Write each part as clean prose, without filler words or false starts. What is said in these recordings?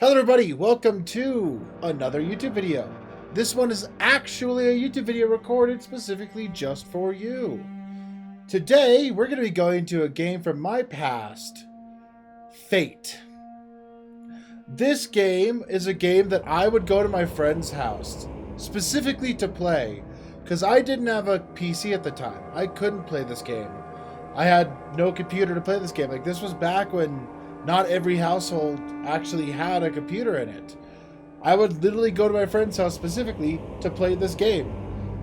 Hello everybody, welcome to another YouTube video. This one is actually a YouTube video recorded specifically just for you. Today, we're going to be going to a game from my past, Fate. This game is a game that I would go to my friend's house, specifically to play, because I didn't have a PC at the time. I couldn't play this game. I had no computer to play this game. Like, this was back when not every household actually had a computer in it. I would literally go to my friend's house specifically to play this game.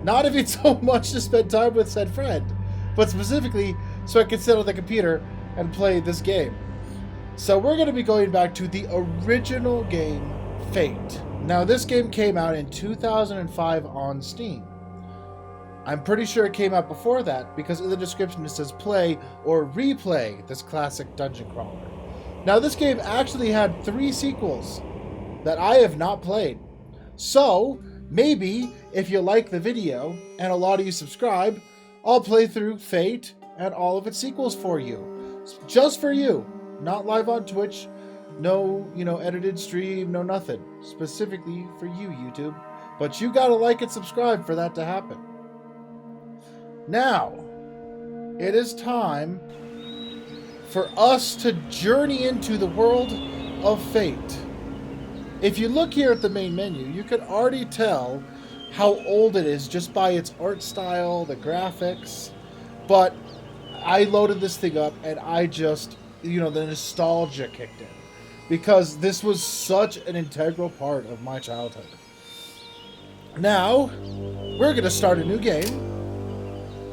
Not if it's so much to spend time with said friend, but specifically so I could sit on the computer and play this game. So we're going to be going back to the original game, Fate. Now this game came out in 2005 on Steam. I'm pretty sure it came out before that because in the description it says play or replay this classic dungeon crawler. Now this game actually had 3 sequels that I have not played. So maybe if you like the video and a lot of you subscribe, I'll play through Fate and all of its sequels for you. Just for you. Not live on Twitch. No, edited stream, no nothing. Specifically for you, YouTube. But you gotta like and subscribe for that to happen. Now, it is time for us to journey into the world of Fate. If you look here at the main menu, you can already tell how old it is just by its art style, the graphics. But I loaded this thing up and I just, the nostalgia kicked in. Because this was such an integral part of my childhood. Now, we're going to start a new game.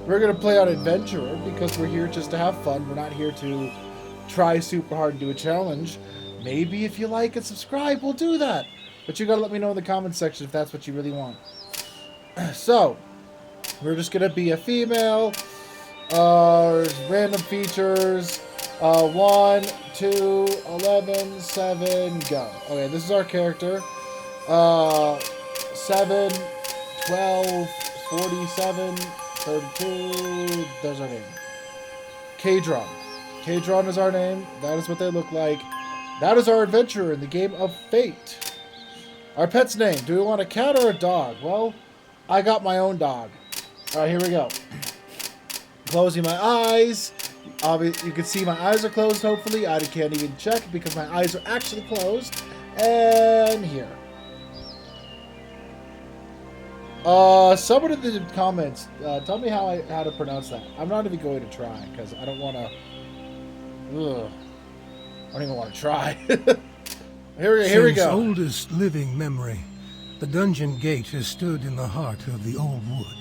We're going to play on Adventurer because we're here just to have fun. We're not here to try super hard and do a challenge. Maybe if you like and subscribe, we'll do that. But you got to let me know in the comments section if that's what you really want. So, we're just going to be a female. Random features. 1, 2, 11, 7, go. Okay, this is our character. 7, 12, 47... 32, there's our name. Kadron. Kadron is our name. That is what they look like. That is our adventurer in the game of Fate. Our pet's name. Do we want a cat or a dog? Well, I got my own dog. Alright, here we go. Closing my eyes. You can see my eyes are closed, hopefully. I can't even check because my eyes are actually closed. And here. Someone in the comments, tell me how to pronounce that. I'm not even going to try, because I don't want to... I don't even want to try. Here we go. Since oldest living memory, the dungeon gate has stood in the heart of the old wood.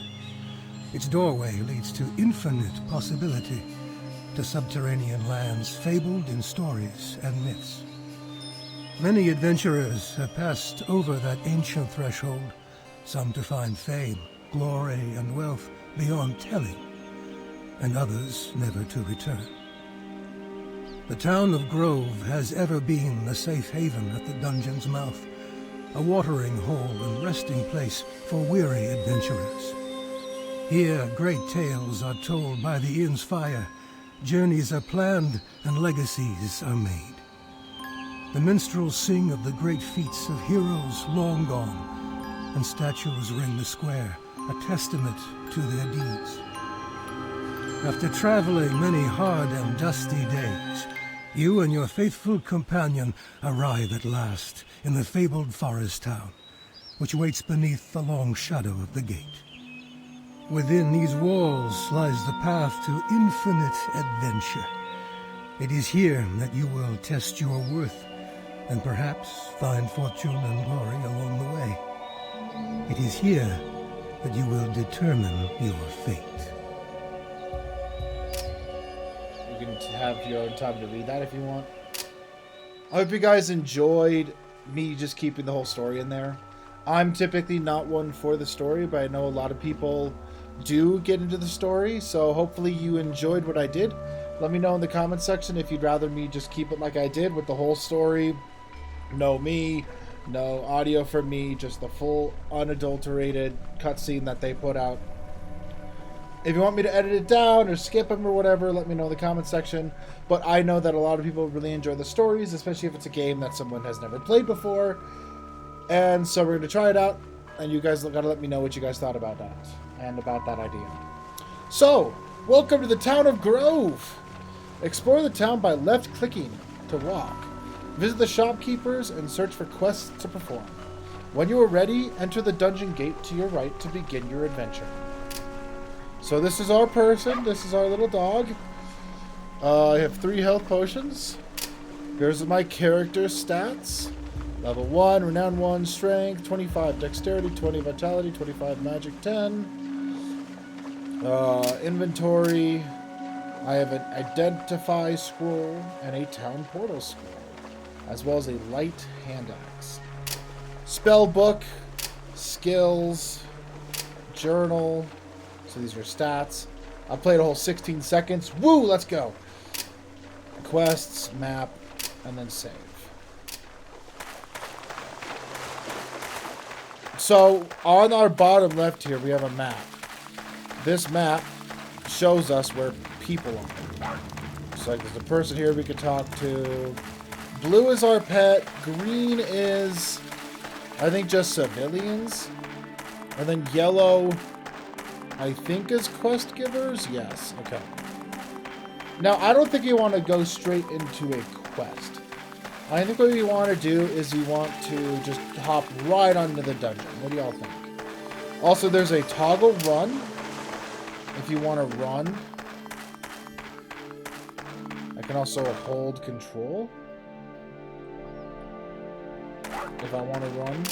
Its doorway leads to infinite possibility, to subterranean lands fabled in stories and myths. Many adventurers have passed over that ancient threshold, some to find fame, glory, and wealth beyond telling, and others never to return. The town of Grove has ever been a safe haven at the dungeon's mouth, a watering hole and resting place for weary adventurers. Here, great tales are told by the inn's fire, journeys are planned, and legacies are made. The minstrels sing of the great feats of heroes long gone, and statues ring the square, a testament to their deeds. After traveling many hard and dusty days, you and your faithful companion arrive at last in the fabled forest town, which waits beneath the long shadow of the gate. Within these walls lies the path to infinite adventure. It is here that you will test your worth, and perhaps find fortune and glory along the way. It is here that you will determine your fate. You can have your own time to read that if you want. I hope you guys enjoyed me just keeping the whole story in there. I'm typically not one for the story, but I know a lot of people do get into the story, so hopefully you enjoyed what I did. Let me know in the comments section if you'd rather me just keep it like I did with the whole story. No me. No audio from me, just the full unadulterated cutscene that they put out. If you want me to edit it down or skip them or whatever, let me know in the comment section. But I know that a lot of people really enjoy the stories, especially if it's a game that someone has never played before. And so we're going to try it out, and you guys got to let me know what you guys thought about that and about that idea. So, welcome to the town of Grove. Explore the town by left-clicking to walk. Visit the shopkeepers and search for quests to perform. When you are ready, enter the dungeon gate to your right to begin your adventure. So this is our person. This is our little dog. I have 3 health potions. Here's my character stats. Level 1, Renown 1, Strength, 25 Dexterity, 20 Vitality, 25 Magic, 10. Inventory. I have an Identify Scroll and a Town Portal Scroll, as well as a Light Hand Axe. Spell Book, Skills, Journal. So these are your stats. I played a whole 16 seconds. Woo, let's go. Quests, map, and then save. So on our bottom left here, we have a map. This map shows us where people are. So like there's a person here we could talk to. Blue is our pet. Green is, I think, just civilians. And then yellow, I think, is quest givers. Yes. Okay. Now, I don't think you want to go straight into a quest. I think what you want to do is you want to just hop right onto the dungeon. What do y'all think? Also, there's a toggle run. If you want to run. I can also hold control. If I want to run.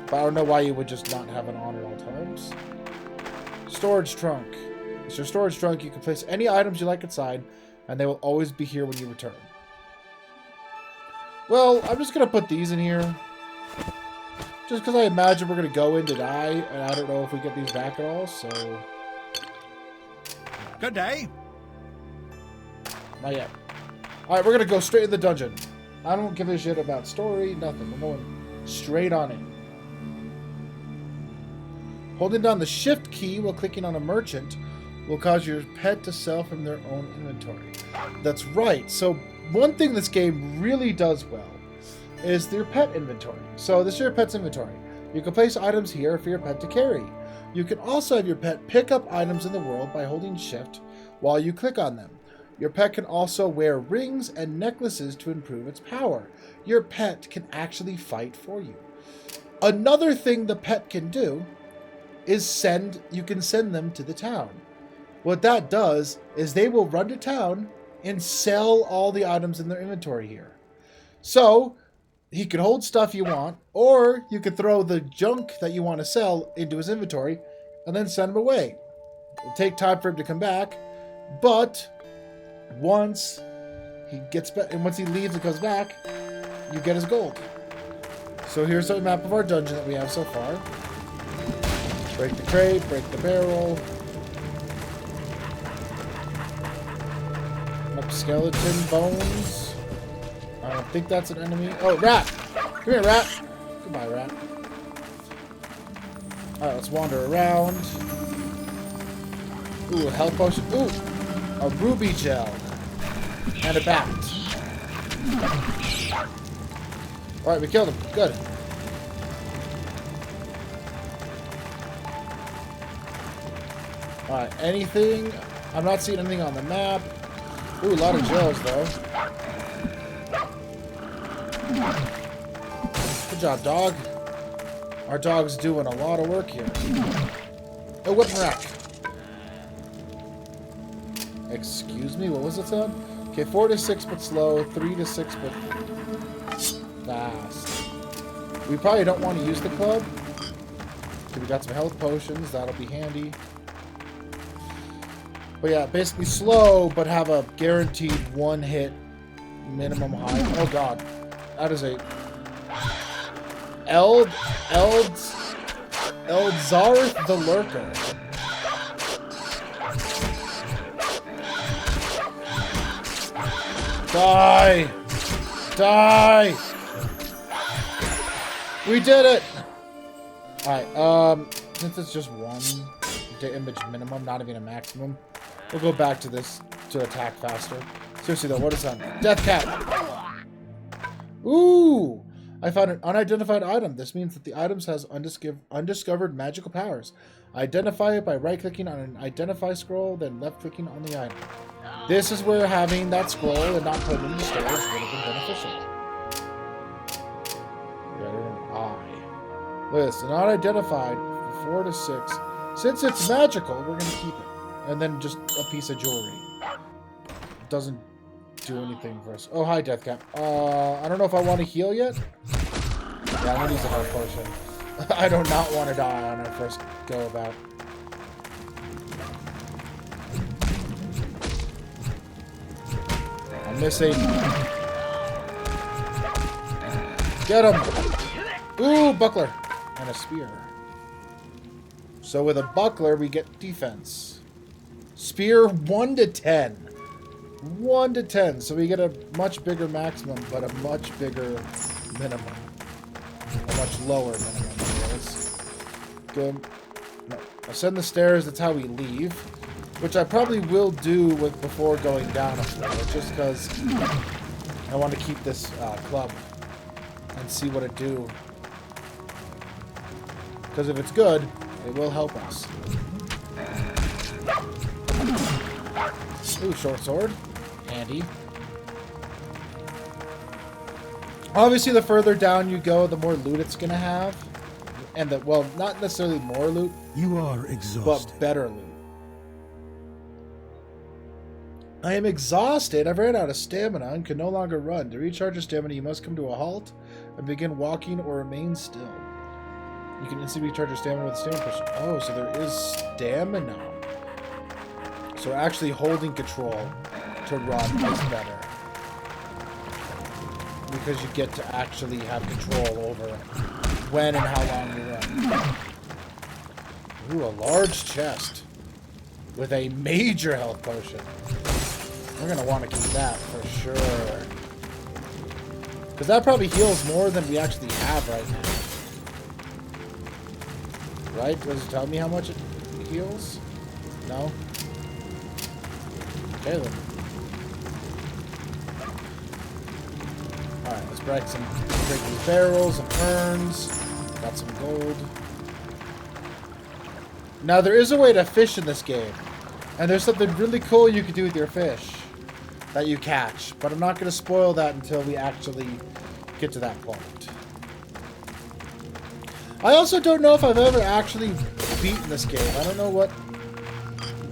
But I don't know why you would just not have it on at all times. Storage trunk. It's your storage trunk. You can place any items you like inside, and they will always be here when you return. Well, I'm just going to put these in here. Just because I imagine we're going to go in to die, and I don't know if we get these back at all, so... Good day. Not yet. Alright, we're going to go straight in the dungeon. I don't give a shit about story, nothing. We're going straight on it. Holding down the shift key while clicking on a merchant will cause your pet to sell from their own inventory. That's right. So one thing this game really does well is your pet inventory. So this is your pet's inventory. You can place items here for your pet to carry. You can also have your pet pick up items in the world by holding shift while you click on them. Your pet can also wear rings and necklaces to improve its power. Your pet can actually fight for you. Another thing the pet can do is you can send them to the town. What that does is they will run to town and sell all the items in their inventory here. So he can hold stuff you want, or you could throw the junk that you want to sell into his inventory and then send him away. It'll take time for him to come back, but once he gets back, and once he leaves and comes back, you get his gold. So here's a map of our dungeon that we have so far. Break the crate, break the barrel. Up skeleton bones. I don't think that's an enemy. Oh, rat! Come here, rat! Goodbye, rat. Alright, let's wander around. Ooh, a health potion. Ooh! A ruby gel. And a bat. Alright, we killed him. Good. Alright, anything? I'm not seeing anything on the map. Ooh, a lot of gels, though. Good job, dog. Our dog's doing a lot of work here. Oh, whip rack. Excuse me, what was it said? Okay, 4 to 6 but slow, 3 to 6 but fast. We probably don't want to use the club. Okay, we got some health potions, that'll be handy. But yeah, basically slow, but have a guaranteed 1-hit minimum height. Oh god. That is a... Eldzarth the Lurker. Die! Die! We did it! Alright, since it's just one damage minimum, not even a maximum, we'll go back to this to attack faster. Seriously though, what is that? Death Cap! Ooh! I found an unidentified item. This means that the item has undiscovered magical powers. Identify it by right-clicking on an identify scroll, then left-clicking on the item. This is where having that scroll and not putting it in the stairs would have been beneficial. We got an eye. List, not identified, 4 to 6. Since it's magical, we're going to keep it. And then just a piece of jewelry. It doesn't do anything for us. Oh, hi, Deathcap. I don't know if I want to heal yet. Yeah, I'm going to use a health potion. I do not want to die on our first go about. I'm missing. Get him! Ooh, buckler. And a spear. So with a buckler, we get defense. Spear 1 to 10. 1 to 10. So we get a much bigger maximum, but a much bigger minimum. A much lower minimum. Let's go. No, ascend the stairs. That's how we leave. Which I probably will do with before going down a floor. Just because I want to keep this club and see what it do. Because if it's good, it will help us. Ooh, short sword. Handy. Obviously, the further down you go, the more loot it's going to have. And, well, not necessarily more loot. You are exhausted. But better loot. I am exhausted. I've ran out of stamina and can no longer run. To recharge your stamina, you must come to a halt and begin walking or remain still. You can instantly recharge your stamina with a stamina potion. Oh, so there is stamina. So actually holding control to run is better. Because you get to actually have control over when and how long you run. Ooh, a large chest with a major health potion. We're going to want to keep that for sure. Because that probably heals more than we actually have right now. Right? Does it tell me how much it heals? No? Okay then. Alright, let's break these barrels and urns. Got some gold. Now there is a way to fish in this game. And there's something really cool you can do with your fish that you catch. But I'm not going to spoil that until we actually get to that point. I also don't know if I've ever actually beaten this game. I don't know what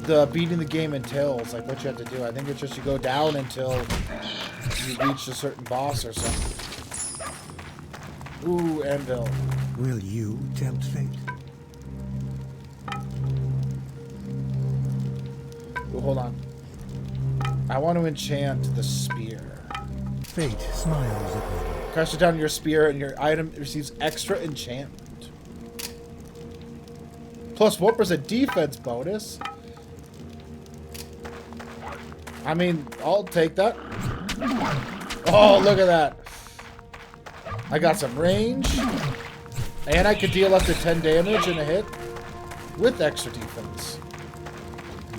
the beating the game entails, like what you have to do. I think it's just you go down until you reach a certain boss or something. Ooh, anvil. Will you tempt fate? Ooh, hold on. I want to enchant the spear. Fate smiles at me. Crash it down your spear and your item receives extra enchantment. Plus 1% defense bonus. I mean, I'll take that. Oh, look at that. I got some range. And I could deal up to 10 damage in a hit with extra defense.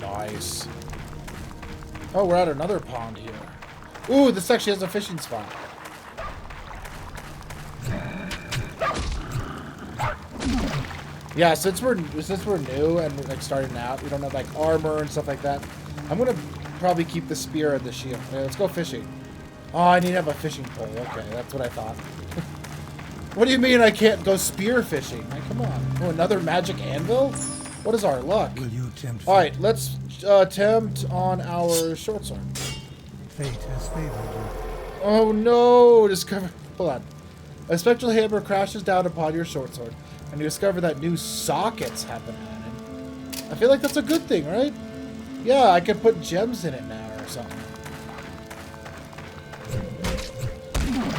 Nice. Oh, we're at another pond here. Ooh, this actually has a fishing spot. Yeah, since we're new and like starting out, we don't have like armor and stuff like that. I'm gonna probably keep the spear and the shield. Okay, let's go fishing. Oh, I need to have a fishing pole. Okay, that's what I thought. What do you mean I can't go spear fishing? Like, come on. Oh, another magic anvil? What is our luck? Will you tempt fate? All right, let's attempt on our short sword. Fate has favored you. Oh no! Discover. Hold on. A spectral hammer crashes down upon your short sword, and you discover that new sockets have been added. I feel like that's a good thing, right? Yeah, I could put gems in it now or something.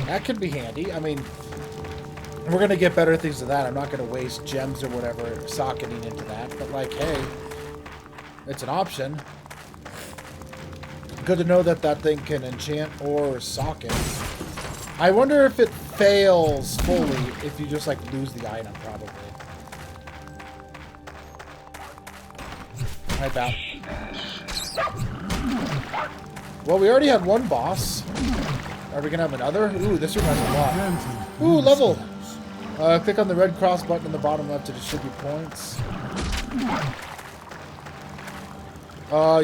That could be handy. I mean, we're gonna get better things than that. I'm not gonna waste gems or whatever socketing into that. But like, hey, it's an option. Good to know that that thing can enchant or socket. I wonder if it fails fully if you just like lose the item, probably. Wipe out. Well, we already had one boss. Are we gonna have another? Ooh, this room has a lot. Ooh, level! Click on the red cross button in the bottom left to distribute points.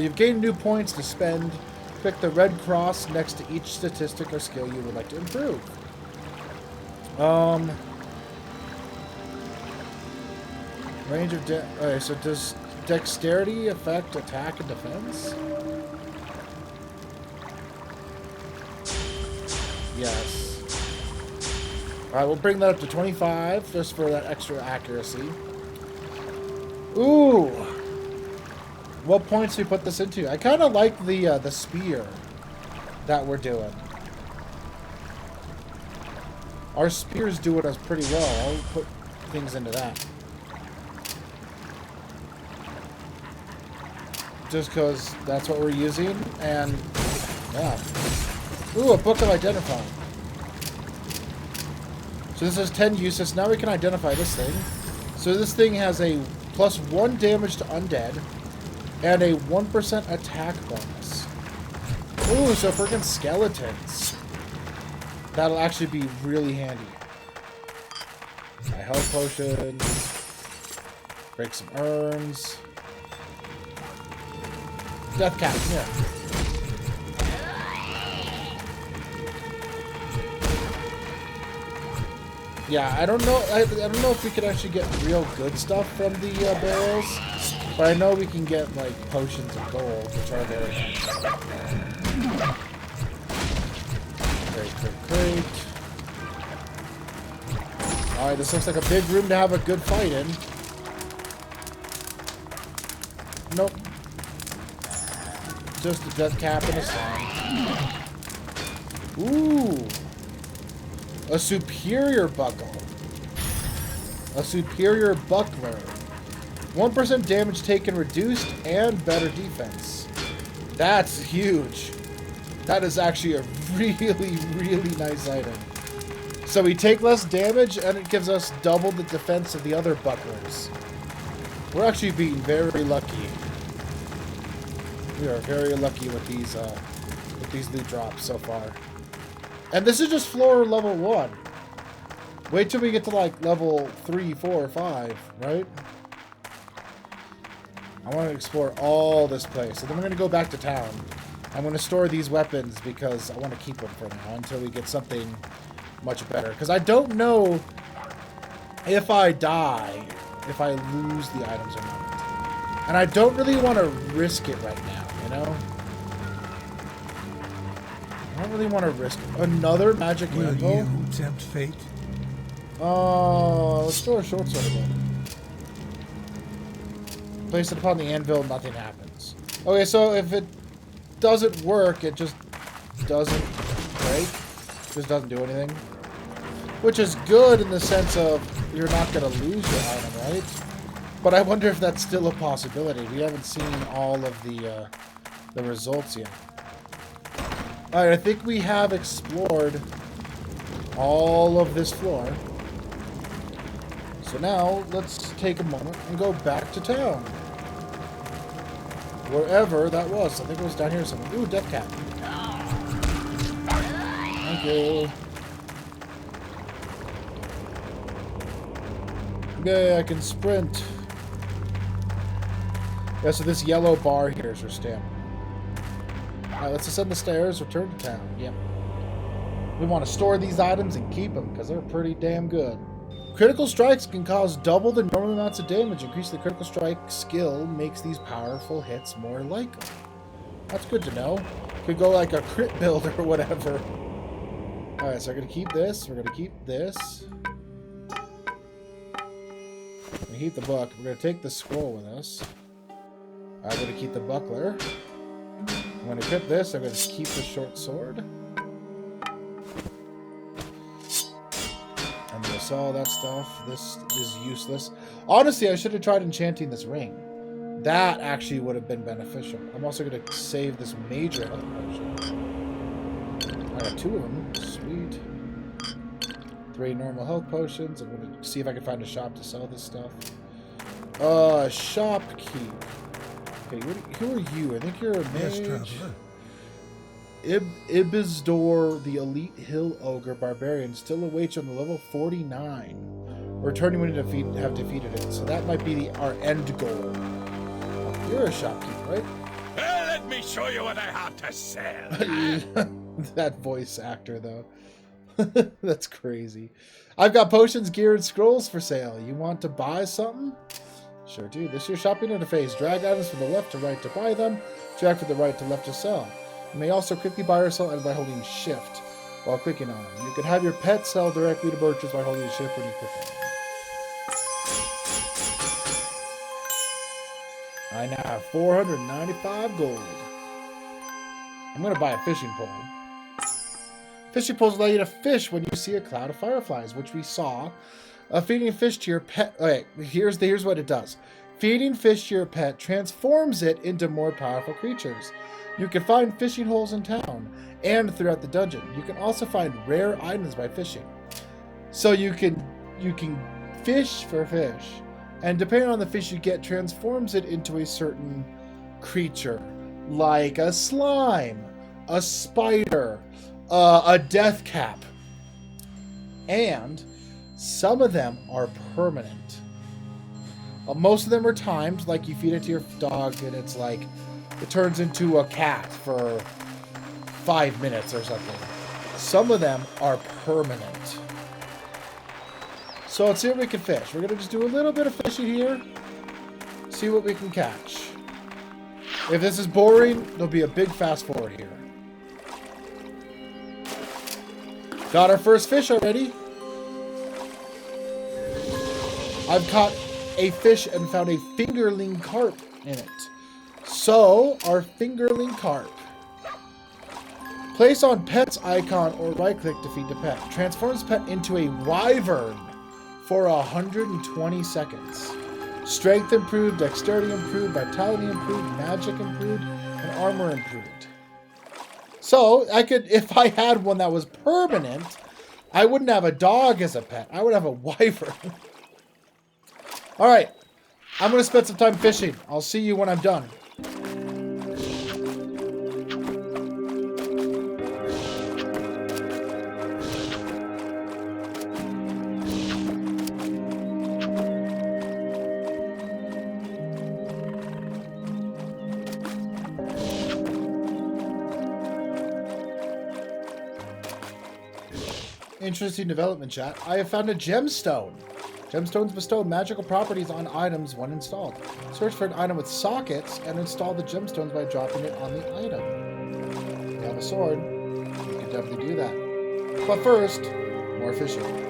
You've gained new points to spend. Click the red cross next to each statistic or skill you would like to improve. Range of okay, so does dexterity affect attack and defense? Yes. Alright, we'll bring that up to 25 just for that extra accuracy. Ooh! What points do we put this into? I kind of like the spear that we're doing. Our spears do us pretty well. I'll put things into that. Just because that's what we're using, and yeah. Ooh, a book of identifying. So this is 10 uses. Now we can identify this thing. So this thing has a +1 damage to undead and a 1% attack bonus. Ooh, so freaking skeletons. That'll actually be really handy. My health potion. Break some urns. Death cap, come here. Yeah, I don't know. I don't know if we could actually get real good stuff from the barrels, but I know we can get like potions of gold, which are very nice. Great. All right, this looks like a big room to have a good fight in. Nope. Just a death cap and a slam. Ooh. A superior buckle. A superior buckler. 1% damage taken reduced and better defense. That's huge. That is actually a really, really nice item. So we take less damage and it gives us double the defense of the other bucklers. We're actually being very lucky. We are very lucky with these loot drops so far. And this is just floor level 1. Wait till we get to like level 3, 4, 5, right? I want to explore all this place. And then we're going to go back to town. I'm going to store these weapons because I want to keep them for now until we get something much better. Because I don't know if I die, if I lose the items or not. And I don't really want to risk it right now, you know? I don't really want to risk another magic anvil. Will you tempt fate? Let's store a short sword again. Place it upon the anvil, nothing happens. Okay, so if it doesn't work, it just doesn't break. Just doesn't do anything. Which is good in the sense of you're not going to lose your item, right? But I wonder if that's still a possibility. We haven't seen all of the results yet. Alright, I think we have explored all of this floor. So now, let's take a moment and go back to town. Wherever that was. I think it was down here somewhere. Ooh, death cap. Thank you. Okay, I can sprint. Yeah, so this yellow bar here is your stamina. Alright, let's ascend the stairs, return to town. Yep. We want to store these items and keep them, because they're pretty damn good. Critical strikes can cause double the normal amounts of damage. Increase the critical strike skill makes these powerful hits more likely. That's good to know. Could go like a crit build or whatever. Alright, so we're going to keep this. We're going to keep this. We're going to keep the book. We're going to take the scroll with us. I'm going to keep the buckler. I'm going to equip this. I'm going to keep the short sword. I'm going to sell all that stuff. This is useless. Honestly, I should have tried enchanting this ring. That actually would have been beneficial. I'm also going to save this major health potion. I got 2 of them. Sweet. 3 normal health potions. I'm going to see if I can find a shop to sell this stuff. Shopkeep. Okay, who are you? I think you're a mage. Yes, traveler. Ibizdor, the elite hill ogre barbarian, still awaits on the level 49. Returning when you have defeated it. So that might be our end goal. Oh, you're a shopkeeper, right? Let me show you what I have to sell. That voice actor, though. That's crazy. I've got potions, gear, and scrolls for sale. You want to buy something? Sure do. This is your shopping interface. Drag items from the left to right to buy them. Drag from the right to left to sell. You may also quickly buy or sell items by holding shift while clicking on them. You can have your pet sell directly to merchants by holding shift when you click on them. I now have 495 gold. I'm going to buy a fishing pole. Fishing poles allow you to fish when you see a cloud of fireflies, which we saw. Feeding fish to your pet... Okay, here's what it does. Feeding fish to your pet transforms it into more powerful creatures. You can find fishing holes in town and throughout the dungeon. You can also find rare items by fishing. So you can fish for fish, and depending on the fish you get, transforms it into a certain creature, like a slime, a spider, a death cap, and some of them are permanent. Most of them are timed, like you feed it to your dog and it's like it turns into a cat for 5 minutes or something. Some of them are permanent. So let's see what we can fish. We're gonna just do a little bit of fishing here, see what we can catch. If this is boring, there'll be a big fast forward here. Got our first fish already. I've caught a fish and found a fingerling carp in it. So, our fingerling carp. Place on pet's icon or right-click to feed the pet. Transforms pet into a wyvern for 120 seconds. Strength improved, dexterity improved, vitality improved, magic improved, and armor improved. So, I could, if I had one that was permanent, I wouldn't have a dog as a pet. I would have a wyvern. Alright, I'm going to spend some time fishing. I'll see you when I'm done. Interesting development, chat. I have found a gemstone. Gemstones bestow magical properties on items when installed. Search for an item with sockets and install the gemstones by dropping it on the item. You have a sword. You can definitely do that. But first, more fishing.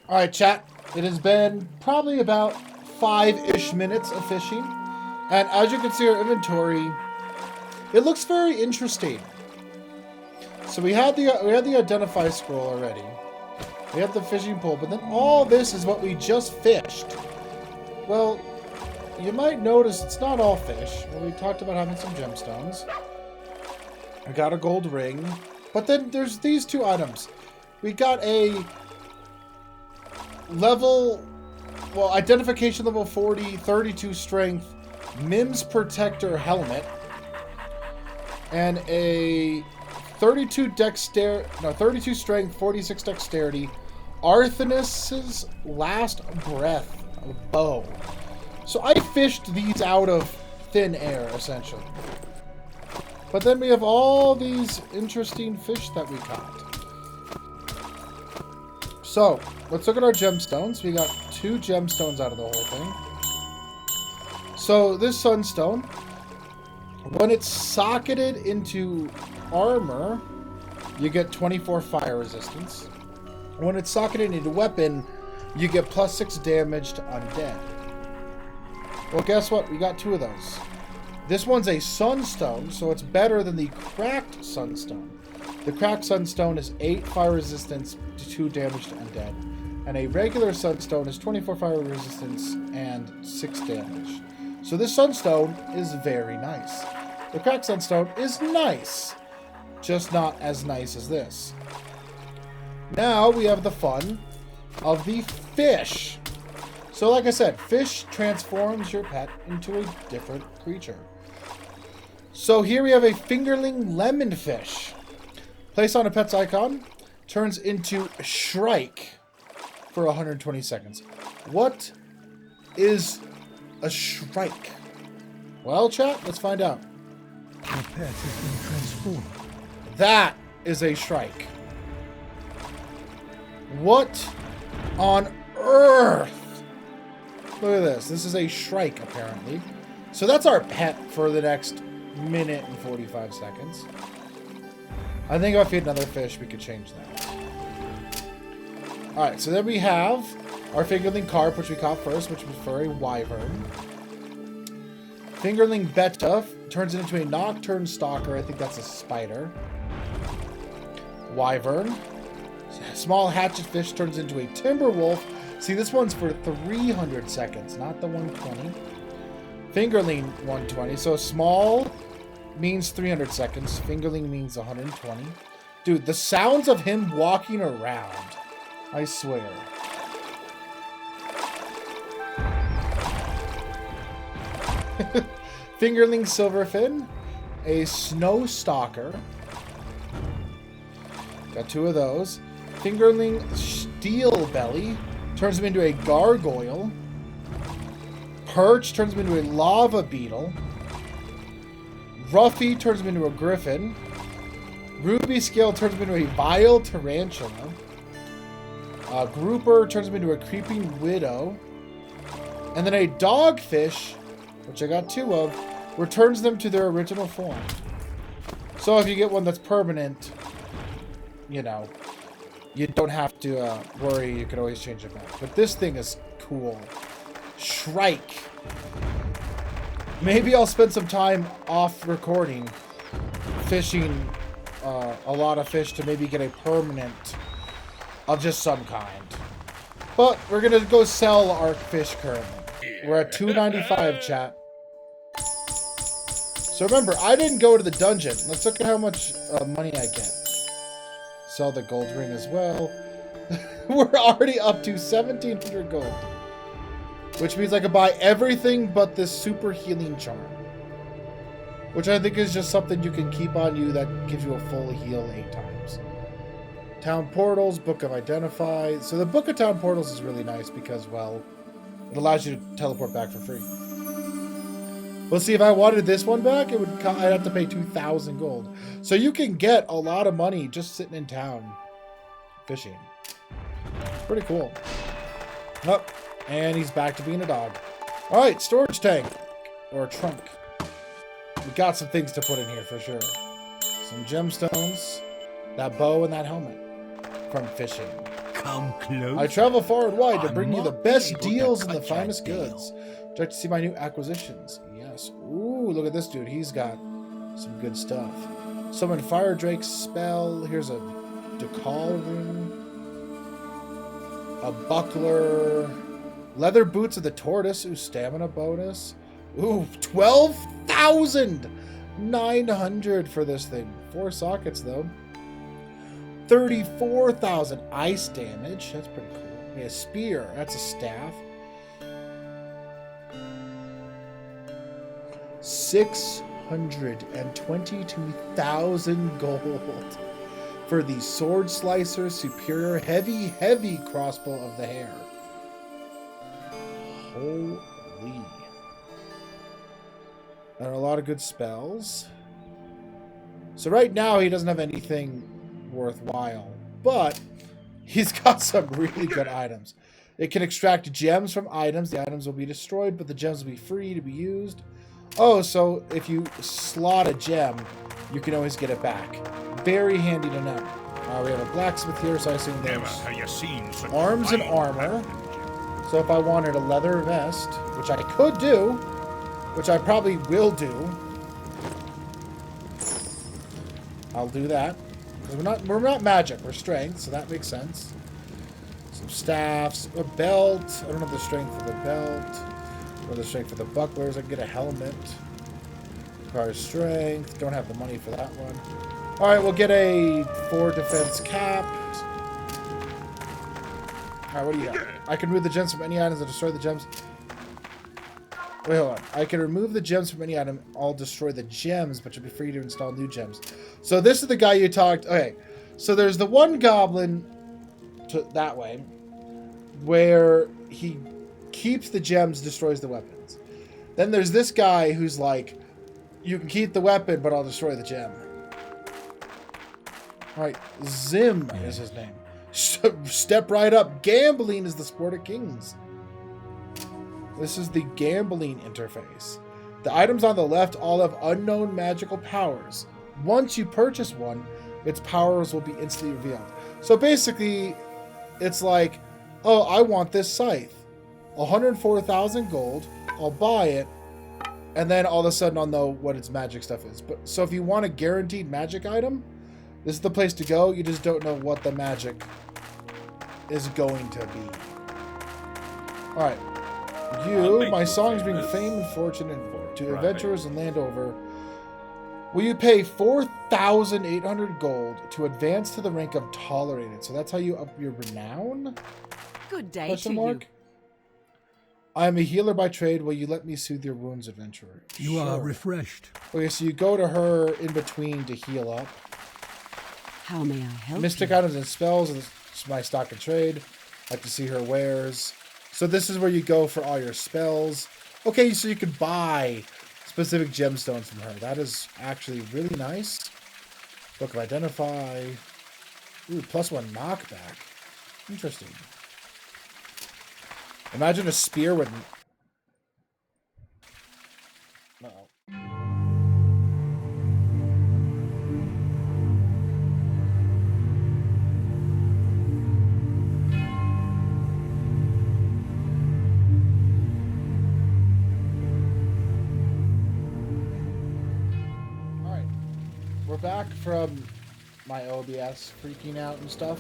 Alright, chat. It has been probably about 5-ish minutes of fishing. And as you can see our inventory, it looks very interesting. So we had the identify scroll already. We have the fishing pole, but then all this is what we just fished. Well, you might notice it's not all fish. We talked about having some gemstones. I got a gold ring. But then there's these two items. We got a identification level 40, 32 strength, Mims Protector helmet, and a 32 strength, 46 dexterity, Arthenis's Last Breath bow. So I fished these out of thin air, essentially. But then we have all these interesting fish that we caught. So, let's look at our gemstones. We got 2 gemstones out of the whole thing. So, this sunstone, when it's socketed into armor, you get 24 fire resistance. When it's socketed into weapon, you get +6 damage to undead. Well, guess what? We got 2 of those. This one's a sunstone, so it's better than the cracked sunstone. The cracked sunstone is 8 fire resistance to 2 damage to undead. And a regular sunstone is 24 fire resistance and 6 damage. So this sunstone is very nice. The cracked sunstone is nice, just not as nice as this. Now we have the fun of the fish. So like I said, fish transforms your pet into a different creature. So here we have a fingerling lemonfish. Place on a pet's icon, turns into Shrike for 120 seconds. What is a Shrike? Well, chat, let's find out. Your pet has been transformed. That is a Shrike. What on earth? Look at this. This is a Shrike, apparently. So that's our pet for the next minute and 45 seconds. I think if I feed another fish, we could change that. Alright, so then we have our fingerling carp, which we caught first, which was for a wyvern. Fingerling betta turns it into a nocturne stalker. I think that's a spider. Wyvern. Small hatchet fish turns into a timber wolf. See, this one's for 300 seconds, not the 120. Fingerling 120. So small means 300 seconds. Fingerling means 120. Dude, the sounds of him walking around. I swear. Fingerling silverfin. A snow stalker. Got 2 of those. Fingerling steel belly. Turns him into a gargoyle. Perch turns him into a lava beetle. Ruffy turns him into a griffin. Ruby scale turns him into a vile tarantula. Grouper turns him into a creeping widow. And then a dogfish, which I got 2 of, returns them to their original form. So if you get one that's permanent, you know, you don't have to worry. You can always change it back. But this thing is cool. Shrike. Maybe I'll spend some time off recording fishing a lot of fish to maybe get a permanent of just some kind. But we're going to go sell our fish currently. We're at 295, chat. So remember, I didn't go to the dungeon. Let's look at how much money I get. Sell the gold ring as well. We're already up to 1,700 gold. Which means I can buy everything but this super healing charm. Which I think is just something you can keep on you that gives you a full heal 8 times. Town Portals, Book of Identify. So the Book of Town Portals is really nice because, well, it allows you to teleport back for free. We'll see, if I wanted this one back, I'd have to pay 2,000 gold. So you can get a lot of money just sitting in town fishing. Pretty cool. Oh, and he's back to being a dog. All right, storage tank or trunk. We got some things to put in here for sure. Some gemstones, that bow, and that helmet from fishing. Come close. I travel far and wide to bring you the best deals and the finest goods. Would you like to see my new acquisitions? Yes. Ooh, look at this dude. He's got some good stuff. Summon Fire Drake's spell. Here's a Decal rune. A buckler. Leather boots of the tortoise. Ooh, stamina bonus. Ooh, 12,900 for this thing. 4 sockets though. 34,000 ice damage. That's pretty cool. Yeah, spear. That's a staff. 622,000 gold for the Sword Slicer Superior Heavy Crossbow of the Hair. Holy. And a lot of good spells. So right now he doesn't have anything worthwhile, but he's got some really good items. It can extract gems from items. The items will be destroyed, but the gems will be free to be used. Oh, so if you slot a gem, you can always get it back. Very handy to know. We have a blacksmith here, so I assume Never there's have you seen such arms and fine armor. craftsmanship. So if I wanted a leather vest, which I could do, which I probably will do, I'll do that. Because we're not magic, we're strength, so that makes sense. Some staffs, a belt. I don't have the strength for the belt, or the strength for the bucklers. I can get a helmet. Requires strength. Don't have the money for that one. All right, we'll get a 4 defense cap. All right, what do you got? I can remove the gems from any items and destroy the gems. Wait, hold on. I can remove the gems from any item. I'll destroy the gems, but you'll be free to install new gems. So this is the guy you talked... Okay, so there's the one goblin that way, where he keeps the gems, destroys the weapons. Then there's this guy who's like, you can keep the weapon, but I'll destroy the gem. All right, Zim is his name. Step right up. Gambling is the sport of kings. This is the gambling interface. The items on the left all have unknown magical powers. Once you purchase one, its powers will be instantly revealed. So basically, it's like, oh, I want this scythe. 104,000 gold. I'll buy it. And then all of a sudden I'll know what its magic stuff is. But so if you want a guaranteed magic item, this is the place to go. You just don't know what the magic is going to be. All right. You, my songs bring fame and fortune to adventurers and land over. Will you pay 4,800 gold to advance to the rank of tolerated? So that's how you up your renown? Good day Question to mark? you. I am a healer by trade. Will you let me soothe your wounds, adventurer? You are Sure. refreshed. Okay, so you go to her in between to heal up. How may I help Mystic you? items and spells is my stock and trade. I like to see her wares. So this is where you go for all your spells. Okay, so you can buy specific gemstones from her. That is actually really nice. Book of Identify. Ooh, +1 knockback. Interesting. Imagine a spear with... Uh-oh. Alright. We're back from my OBS freaking out and stuff.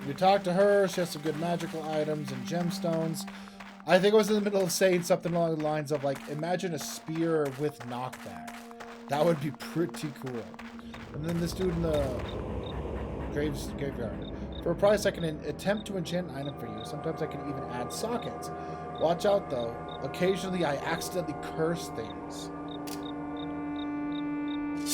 You talk to her, she has some good magical items and gemstones. I think I was in the middle of saying something along the lines of, like, imagine a spear with knockback. That would be pretty cool. And then this dude in the graveyard. For a price, I can attempt to enchant an item for you. Sometimes I can even add sockets. Watch out, though. Occasionally, I accidentally curse things.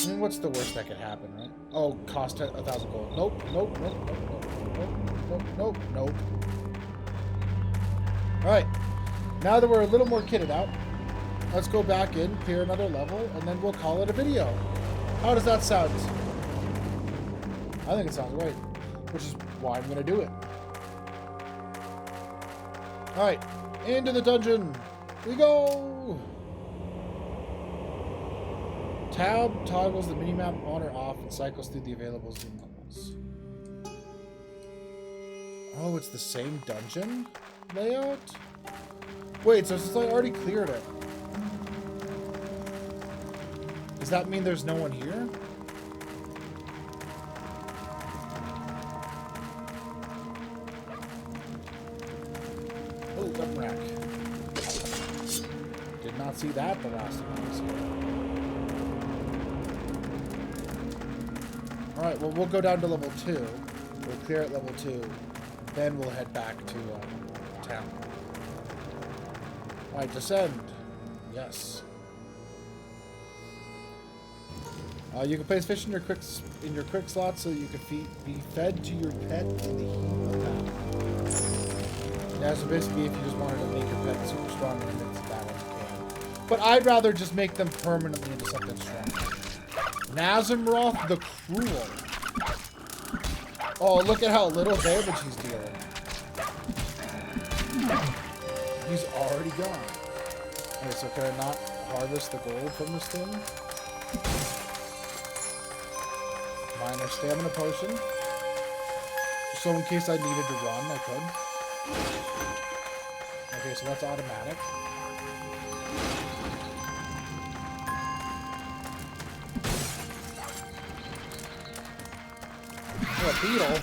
I mean, what's the worst that could happen, right? Oh, cost 1,000 gold. Nope, nope, nope, nope, nope, nope, nope, nope, nope. Alright. Now that we're a little more kitted out, let's go back in, clear another level, and then we'll call it a video. How does that sound? I think it sounds right, which is why I'm going to do it. Alright, into the dungeon we go! Tab toggles the minimap on or off and cycles through the available zoom levels. Oh, it's the same dungeon layout? Wait, so since I already cleared it, does that mean there's no one here? Oh, gun rack. Did not see that the last time I was here. Alright, well, we'll go down to level 2. We'll clear at level 2. Then we'll head back to town. Alright, descend. Yes. You can place fish in your quick slot so you can be fed to your pet in the heat of battle. Yeah, so basically if you just wanted to make your pet super strong in the midst of battle, you can. But I'd rather just make them permanently into something strong. Nazimroth the Cruel. Oh, look at how little damage he's dealing. He's already gone. Okay, so can I not? harvest the gold from this thing. Minor stamina potion. So in case I needed to run, I could. Okay, so that's automatic. Oh, a beetle.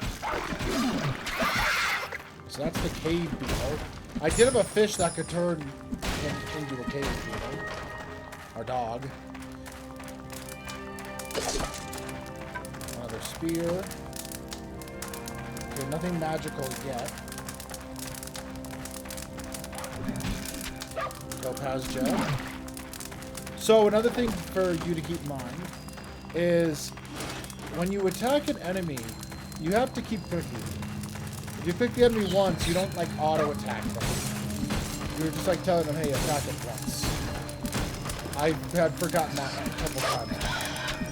So that's the cave beetle. I did have a fish that could turn into a cave beetle. Our dog. Another spear. Okay, nothing magical yet. Topaz gem. So another thing for you to keep in mind is when you attack an enemy, you have to keep clicking. If you click the enemy once, you don't like auto attack them. You're just like telling them, hey, attack it once. I had forgotten that a couple times.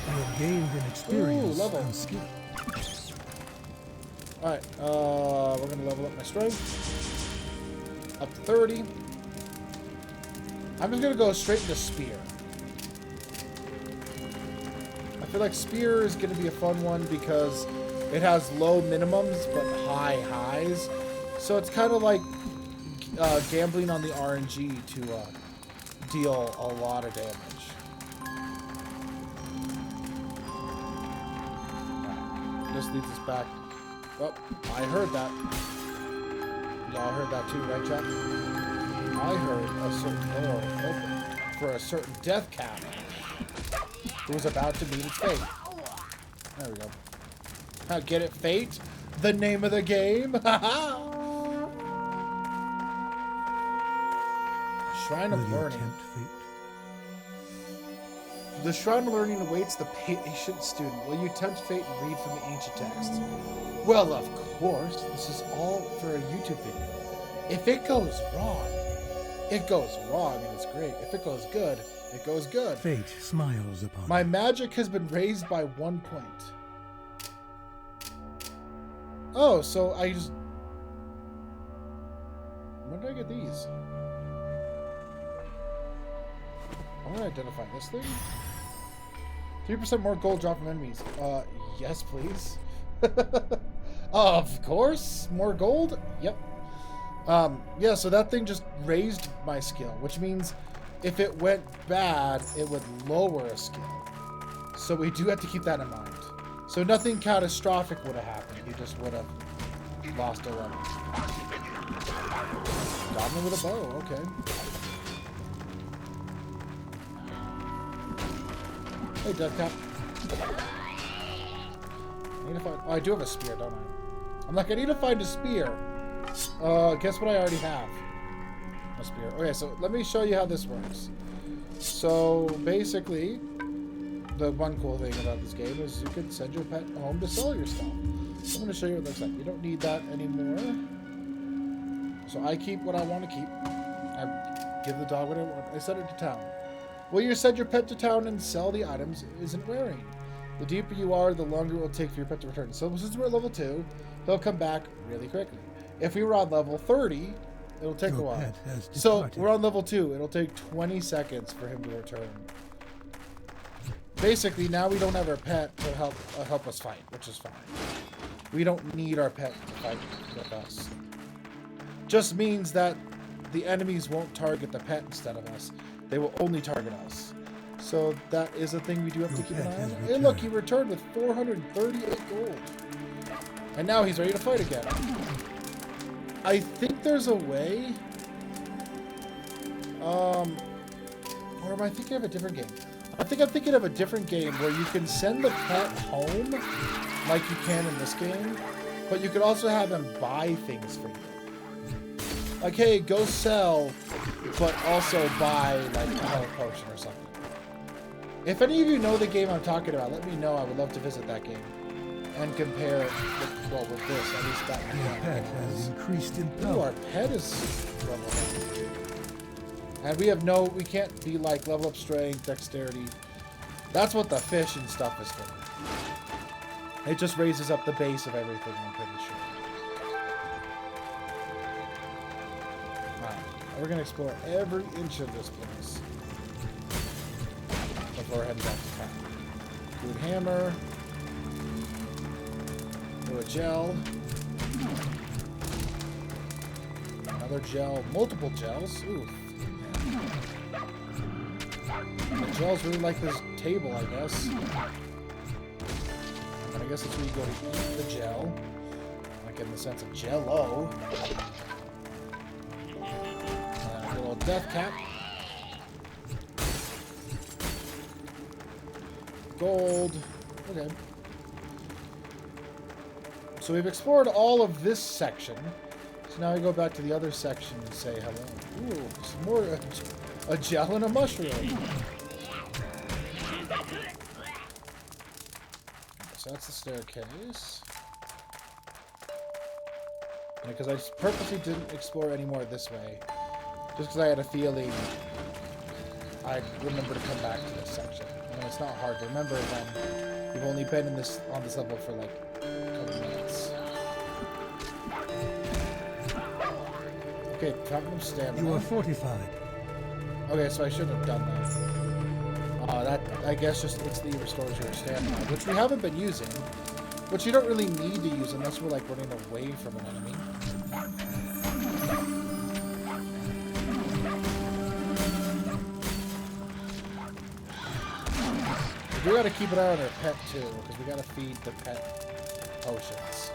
You have gained an experience level. and skill. Alright, we're gonna level up my strength. Up to 30. I'm just gonna go straight into spear. I feel like spear is gonna be a fun one because it has low minimums but high highs. So it's kind of like gambling on the RNG to deal a lot of damage. Right, this leads us back. Oh, I heard that. Y'all heard that too, right, chat? I heard a certain door open for a certain death cap who was about to meet its fate. There we go. Get it, Fate? The name of the game? Shrine Will of you Learning. tempt fate? The Shrine of Learning awaits the patient student. Will you tempt fate and read from the ancient text? Well, of course. This is all for a YouTube video. If it goes wrong, it goes wrong, and it's great. If it goes good, it goes good. Fate smiles upon My you. magic has been raised by 1 point. Oh, so I just... When did I get these? I'm gonna identify this thing. 3% more gold drop from enemies. Yes, please. Of course. More gold? Yep. Yeah, so that thing just raised my skill, which means if it went bad, it would lower a skill. So we do have to keep that in mind. So nothing catastrophic would have happened. You just would have lost a level. Got me with a bow, okay. Hey, Deathcap. I need to find... Oh, I do have a spear, don't I? I'm like, I need to find a spear. Guess what I already have? A spear. Okay, so let me show you how this works. So, basically, the one cool thing about this game is you can send your pet home to sell your stuff. So I'm going to show you what it looks like. You don't need that anymore. So I keep what I want to keep. I give the dog what I want. I send it to town. Will you send your pet to town and sell the items it isn't wearing? The deeper you are, the longer it will take for your pet to return. So since we're at level 2, he'll come back really quickly. If we were on level 30, it'll take a Your while. pet has So departed. we're on level 2. It'll take 20 seconds for him to return. Basically, now we don't have our pet to help us fight, which is fine. We don't need our pet to fight with us. Just means that the enemies won't target the pet instead of us. They will only target us. So that is a thing we do have to Your keep an pet eye on. has Hey, look, he returned. returned with 438 gold. And now he's ready to fight again. I think there's a way... Or am I thinking of a different game? I think I'm thinking of a different game where you can send the pet home like you can in this game, but you could also have them buy things for you. Like, hey, go sell, but also buy, like, a health potion or something. If any of you know the game I'm talking about, let me know. I would love to visit that game and compare it with, well, with this. At least that Your pet has increased in Ooh, our power. pet is level up. And we can't be like level up strength, dexterity. That's what the fish and stuff is for. It just raises up the base of everything, I'm pretty sure. Alright, we're gonna explore every inch of this place. before heading back to town. Food hammer. Do a gel. Another gel. Multiple gels. Ooh. The gels really like this table, I guess. And I guess that's where you go to eat the gel. Like in the sense of Jell-O. A little death cap. Gold. Okay. So we've explored all of this section. So now we go back to the other section and say hello. Ooh, some more a gel and a mushroom. So that's the staircase. Because I just purposely didn't explore any more this way. Just because I had a feeling I'd remember to come back to this section. And it's not hard to remember when you've only been in this on this level for like a couple minutes. Okay, fountain of stamina. You are fortified. Okay, so I should have done that. That, I guess, just instantly restores your stamina, which we haven't been using. Which you don't really need to use unless we're, like, running away from an enemy. We gotta keep an eye on our pet, too, because we gotta feed the pet potions.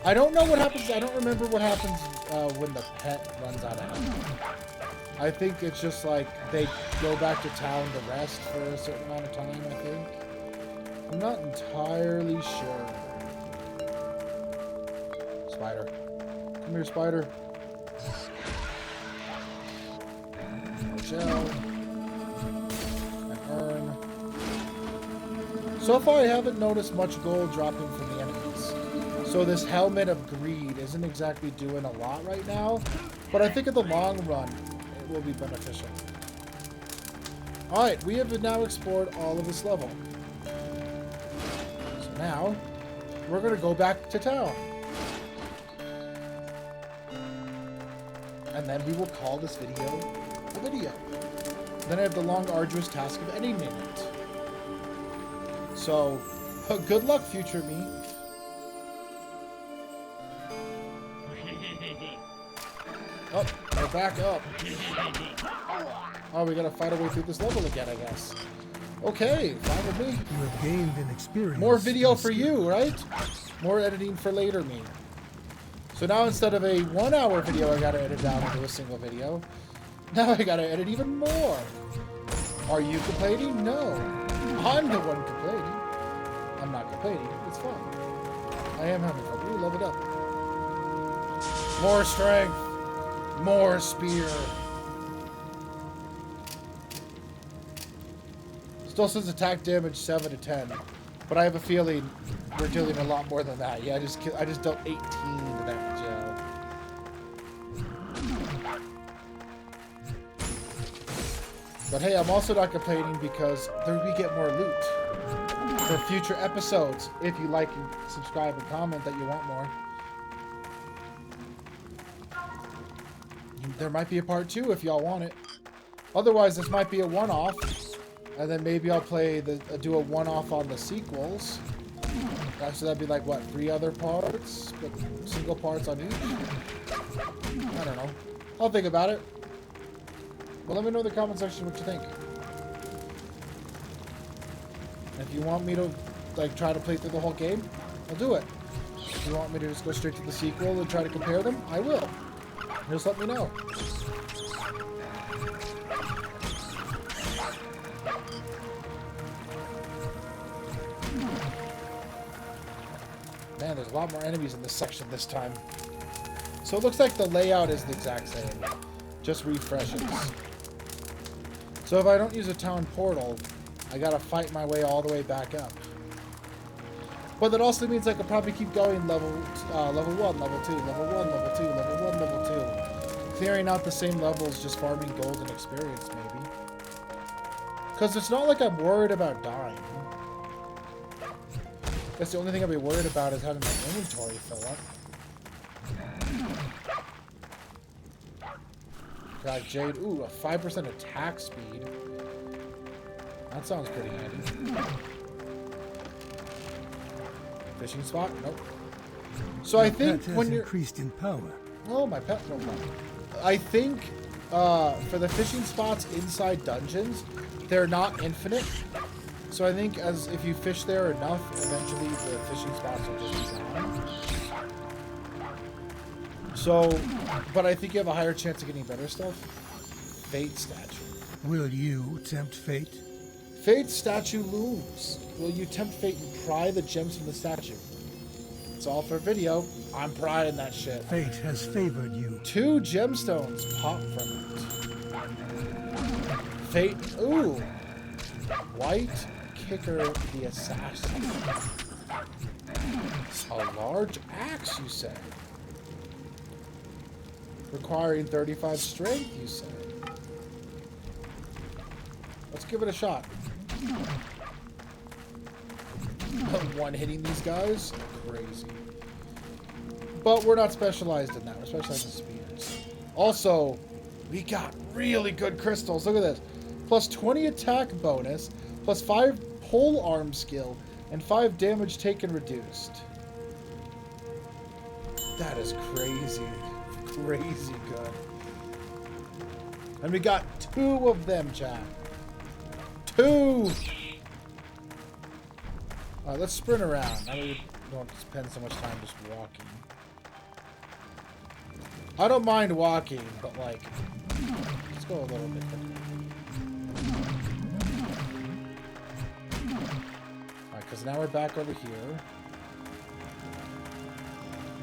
I don't know what happens. I don't remember what happens when the pet runs out of health. I think it's just like they go back to town to rest for a certain amount of time, I think. I'm not entirely sure. Spider. Come here, spider. Shell. An urn. So far, I haven't noticed much gold dropping from the enemies. So this Helmet of Greed isn't exactly doing a lot right now, but I think in the long run, it will be beneficial. Alright, we have now explored all of this level. So now, we're going to go back to town. And then we will call this video a video. Then I have the long, arduous task of editing it. So, good luck, future me. Oh, we're back up. Oh, we gotta fight our way through this level again, I guess. Okay, fine with me. You have gained an experience. More video for you, right? More editing for later me. So now instead of a 1 hour video I gotta edit down into a single video, now I gotta edit even more. Are you complaining? No. I'm the one complaining. I'm not complaining. It's fun. I am having fun. Ooh, leveled up. More strength. More spear. Still says attack damage 7 to 10, but I have a feeling we're dealing a lot more than that. Yeah, I just dealt 18 to that gel. But hey, I'm also not complaining because we get more loot for future episodes. If you like and subscribe and comment that you want more. There might be a part 2 if y'all want it. Otherwise, this might be a one-off. And then maybe I'll do a one-off on the sequels. So that'd be like, what, 3 other parts? But single parts on each? I don't know. I'll think about it. But let me know in the comment section what you think. If you want me to, like, try to play through the whole game, I'll do it. If you want me to just go straight to the sequel and try to compare them, I will. Just let me know. Man, there's a lot more enemies in this section this time. So it looks like the layout is the exact same. Just refreshes. So if I don't use a town portal, I gotta fight my way all the way back up. But that also means I could probably keep going level 1, level 2, level 1, level 2, level 1, level 2. Clearing out the same levels, just farming gold and experience, maybe. Because it's not like I'm worried about dying. I guess the only thing I'd be worried about is having my inventory fill up. Got Jade. Ooh, a 5% attack speed. That sounds pretty handy. Fishing spot? Nope. So I think Pet has when you're... increased in power. Oh, my pet. No, no. I think for the fishing spots inside dungeons, they're not infinite. So I think as if you fish there enough, eventually the fishing spots will just be gone. So, but I think you have a higher chance of getting better stuff. Fate statue. Will you tempt fate? Fate statue looms. Will you tempt fate and pry the gems from the statue? It's all for video. I'm prying that shit. Fate has favored you. 2 gemstones pop from it. Fate. Ooh. White Kicker the Assassin. A large axe, you say? Requiring 35 strength, you say? Let's give it a shot. One hitting these guys? Crazy. But we're not specialized in that. We're specialized in spears. Also, we got really good crystals. Look at this. Plus 20 attack bonus, plus 5 pole arm skill, and 5 damage taken reduced. That is crazy. Crazy good. And we got 2 of them, chat. 2! Alright, let's sprint around. Now we don't spend so much time just walking. I don't mind walking, but like, let's go a little bit quicker. Alright, because now we're back over here.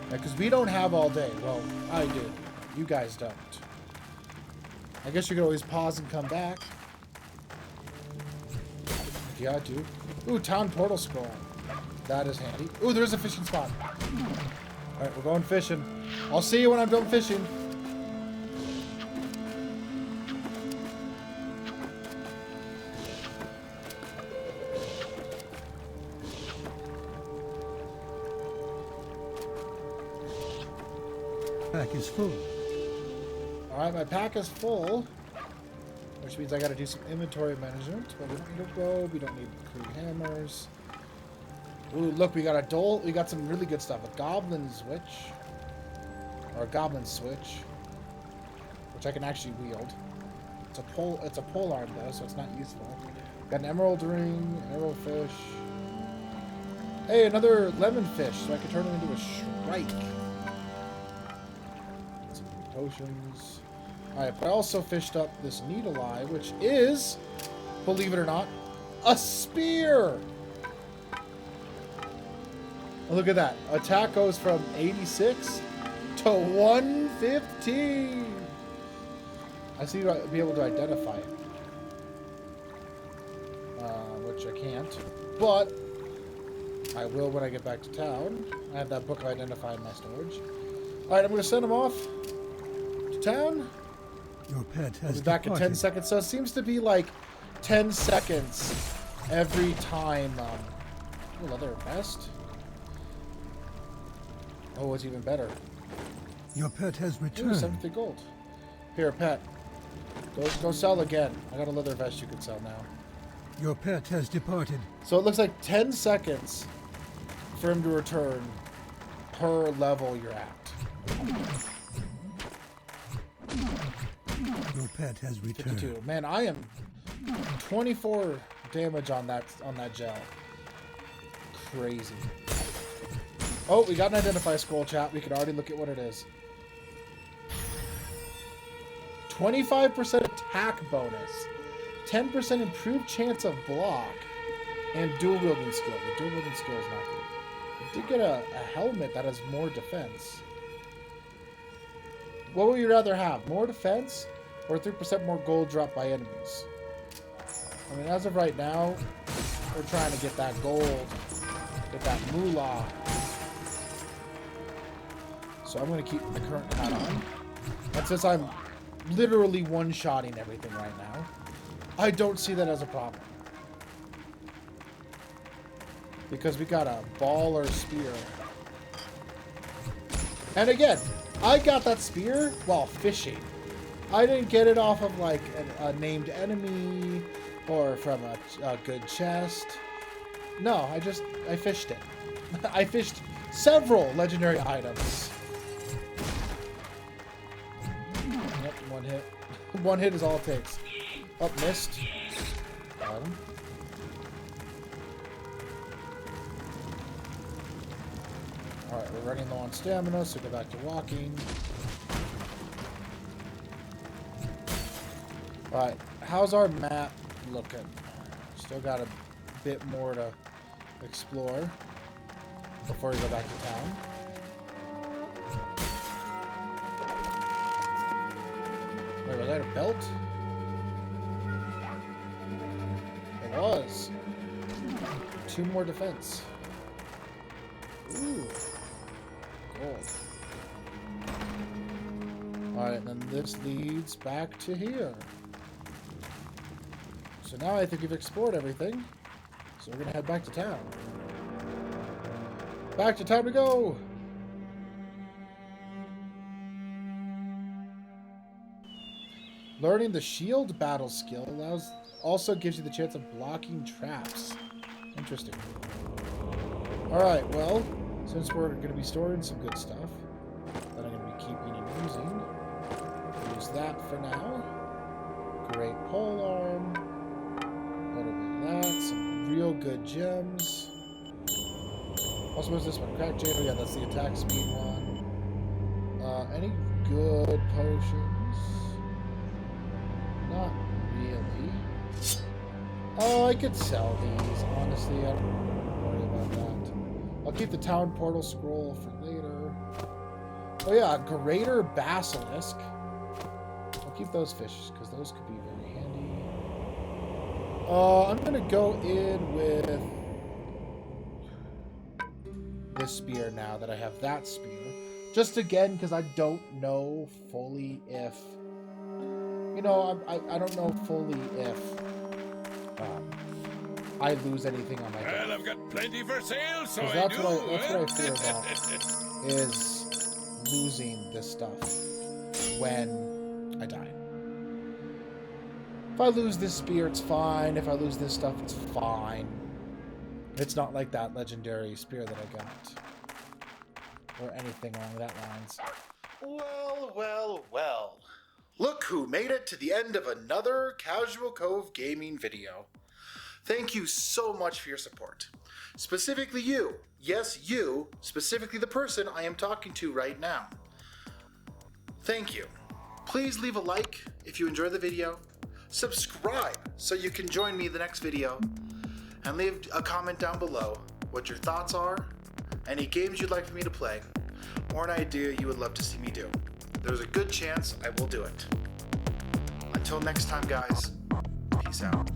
Because we don't have all day. Well, I do. You guys don't. I guess you could always pause and come back. Yeah, I do. Ooh, town portal scroll. That is handy. Ooh, there's a fishing spot. Alright, we're going fishing. I'll see you when I'm done fishing. Pack is full. Alright, my pack is full. Which means I gotta do some inventory management. But we don't need a robe, we don't need crude hammers. Ooh, look, we got a dole. We got some really good stuff. A goblin switch. Or a goblin switch. Which I can actually wield. It's a pole arm though, so it's not useful. Got an emerald ring, arrowfish. Hey, another lemon fish, so I can turn him into a shrike. Some potions. Alright, but I also fished up this needle eye, which is, believe it or not, a spear! Look at that. Attack goes from 86 to 115. I see you be able to identify it. Which I can't. But I will when I get back to town. I have that book of Identify in my storage. Alright, I'm going to send him off to town. Your pet has I'll be back in 10 seconds. So it seems to be like 10 seconds every time. Leather vest. Oh, it's even better. Your pet has Ooh, returned. 70 gold. Here, pet. Go sell again. I got a leather vest you can sell now. Your pet has departed. So it looks like 10 seconds for him to return per level you're at. Your pet has returned. 52. Man, I am 24 damage on that gel. Crazy. Oh, we got an identify scroll, chat. We can already look at what it is. 25% attack bonus. 10% improved chance of block. And dual wielding skill. The dual wielding skill is not good. We did get a helmet that has more defense. What would you rather have? More defense or 3% more gold dropped by enemies? I mean, as of right now, we're trying to get that gold. Get that moolah. So I'm going to keep the current hat on. And since I'm literally one-shotting everything right now, I don't see that as a problem. Because we got a baller spear. And again, I got that spear while fishing. I didn't get it off of like a named enemy or from a good chest. No, I fished it. I fished several legendary items. Yep, one hit. One hit is all it takes. Oh, missed. Got him. Alright, we're running low on stamina, so go back to walking. Alright, how's our map looking? Still got a bit more to explore before we go back to town. Wait, was that a belt? It was. 2 more defense. Ooh. Gold. Alright, and then this leads back to here. So now I think we've explored everything. So we're gonna head back to town. Back to town we go! Learning the shield battle skill also gives you the chance of blocking traps. Interesting. Alright, well, since we're going to be storing some good stuff that I'm going to be keeping and using, use that for now. Great polearm. A little bit of that. Some real good gems. Also, what's this one? Crack Jade. Yeah, that's the attack speed one. Any good potions? Not really. Oh, I could sell these. Honestly, I don't worry about that. I'll keep the town portal scroll for later. Oh yeah, Greater Basilisk. I'll keep those fishes because those could be very handy. I'm gonna go in with this spear now that I have that spear. Just again because I don't know fully if, you know, I don't know fully if I lose anything on my death. Well, I've got plenty for sale, so I That's do. what I fear about, is losing this stuff when I die. If I lose this spear, it's fine. If I lose this stuff, it's fine. It's not like that legendary spear that I got. Or anything along that lines. Well, well, well. Look who made it to the end of another Casual Cove Gaming video. Thank you so much for your support. Specifically you. Yes, you. Specifically the person I am talking to right now. Thank you. Please leave a like if you enjoy the video. Subscribe so you can join me in the next video. And leave a comment down below what your thoughts are, any games you'd like for me to play, or an idea you would love to see me do. There's a good chance I will do it. Until next time, guys. Peace out.